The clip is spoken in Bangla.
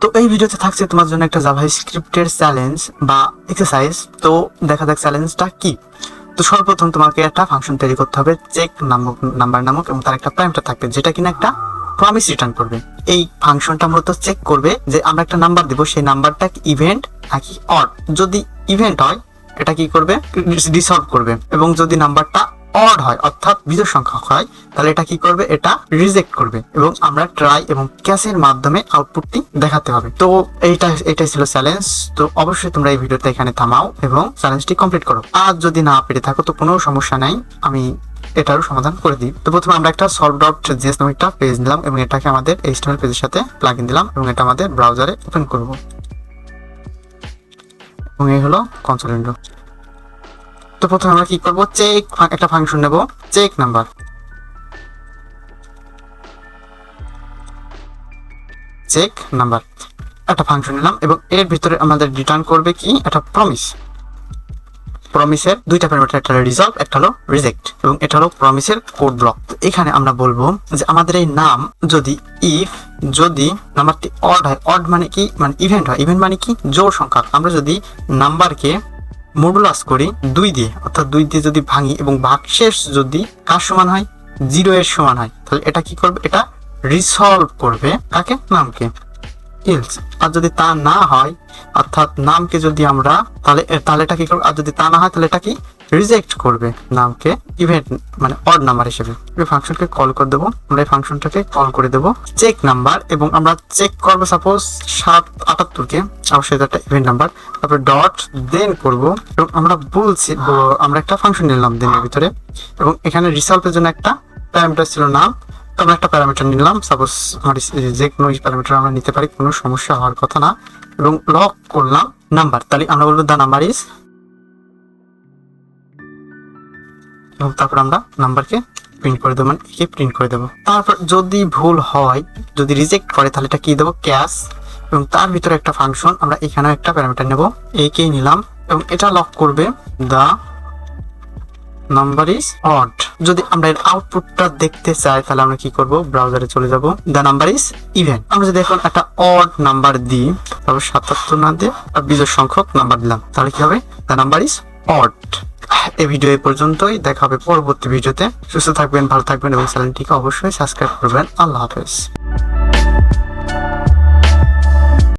তো এই ভিডিওতে থাকছে তোমার জন্য একটা জাভাস্ক্রিপ্টের চ্যালেঞ্জ বা এক্সারসাইজ। তো দেখা যাক চ্যালেঞ্জটা কি। তো সর্বপ্রথম তোমাকে একটা ফাংশন তৈরি করতে হবে, চেক নাম্বার নামক, এবং তার একটা প্যারামিটার থাকবে যেটা কিনা একটা প্রমিস রিটার্ন করবে। এই ফাংশনটা মূলত চেক করবে যে আমরা একটা নাম্বার দিব, সেই নাম্বারটা ইভেন্ট নাকি অড। যদি ইভেন্ট হয় এটা কি করবে, রিসলভ করবে, এবং যদি নাম্বারটা অড হয় অর্থাৎ বিজোড় সংখ্যক হয় তাহলে এটা কি করবে, এটা রিজেক্ট করবে, এবং আমরা ট্রাই এবং ক্যাচের মাধ্যমে আউটপুটটি দেখাতে হবে। তো এইটাই ছিল চ্যালেঞ্জ। তো অবশ্যই তোমরা এই ভিডিওটা এখানে থামাও এবং চ্যালেঞ্জটি কমপ্লিট করো। আর যদি না পেরে থাকো তো কোনো সমস্যা নাই, আমি এটারও সমাধান করে দিই। তো প্রথমে আমরা একটা solve.js নামে একটা পেজ নিলাম এবং এটাকে আমাদের HTML পেজের সাথে প্লাগইন দিলাম এবং এটা আমাদের ব্রাউজারে ওপেন করব, এবং এই হলো কনসোল উইন্ডো। তো প্রথমে আমরা কি করব, চেক একটা ফাংশন নেব, চেক নাম্বার। চেক নাম্বার একটা ফাংশন নিলাম এবং এর ভিতরে আমাদের রিটার্ন করবে কি, একটা প্রমিস। প্রমিসের দুইটা প্যারামিটার, একটা হলো রিজলভ, একটা হলো রিজেক্ট, এবং এটা হলো প্রমিসের কোড ব্লক। তো এখানে আমরা বলবো যে আমাদের এই নাম যদি নাম্বারটি অড হয়, অড মানে কি, মানে ইভেন্ট হয়, ইভেন্ট মানে কি জোড় সংখ্যা। আমরা যদি নাম্বারকে মডুলাস করি 2 দিয়ে, অর্থাৎ 2 দিয়ে যদি ভাঙি এবং ভাগশেষ যদি কার সমান হয়, 0 এর সমান হয়, তাহলে এটা কি করবে, এটা রিসলভ করবে কাকে, নামকে। ইলস আর যদি তা না হয়, অর্থাৎ নামকে যদি আমরা তাহলে এটা কি করবে, আর যদি তা না হয় তাহলে এটা কি রিজেক্ট করবে নামকে ইভেন্ট মানে অড নাম্বার হিসেবে। এই ফাংশনকে কল করে দেবো, আমরা এই ফাংশনটাকে কল করে দেবো চেক নাম্বার, এবং আমরা চেক করবো সাপোজ 778 কে, অবশ্যই এটা একটা ইভেন্ট নাম্বার, তারপরে ডট দেন করব, এবং আমরা বলছি আমরা একটা ফাংশন নিলাম দেনের ভিতরে, এবং এখানে রিসলভের জন্য একটা প্যারামিটার ছিল নাম। আমরা একটা প্যারামিটার নিলাম, সাপোজ আমার যে কোনো প্যারামিটার আমরা নিতে পারি, কোনো সমস্যা হওয়ার কথা না, এবং লক করলাম নাম্বার। তাহলে আমরা বলবো দা নাম্বার ইজ, এবং তারপর আমরা নাম্বারকে প্রিন্ট করে দেবো, মানে একে প্রিন্ট করে দেবো। তারপর যদি ভুল হয়, যদি রিজেক্ট করে, তাহলে এটা কি দেবো, ক্যাশ, এবং তার ভিতরে একটা ফাংশন, আমরা এখানেও একটা প্যারামিটার নেব, একেই নিলাম, এবং এটা লক করবে দা নাম্বার ইজ অড। যদি আমরা এর আউটপুটটা দেখতে চাই তাহলে আমরা কি করব, ব্রাউজারে চলে যাব, দা নাম্বার ইজ ইভেন। আমরা যদি এখন একটা অড নাম্বার দিই, তারপর 77 না দিয়ে বিজোড় সংখ্যক নাম্বার দিলাম, তাহলে কি হবে, দা নাম্বার ইজ অড। এই ভিডিও এই পর্যন্তই, দেখা হবে পরবর্তী ভিডিওতে। সুস্থ থাকবেন, ভালো থাকবেন, এবং চ্যানেলটিকে অবশ্যই সাবস্ক্রাইব করবেন। আল্লাহ হাফেজ।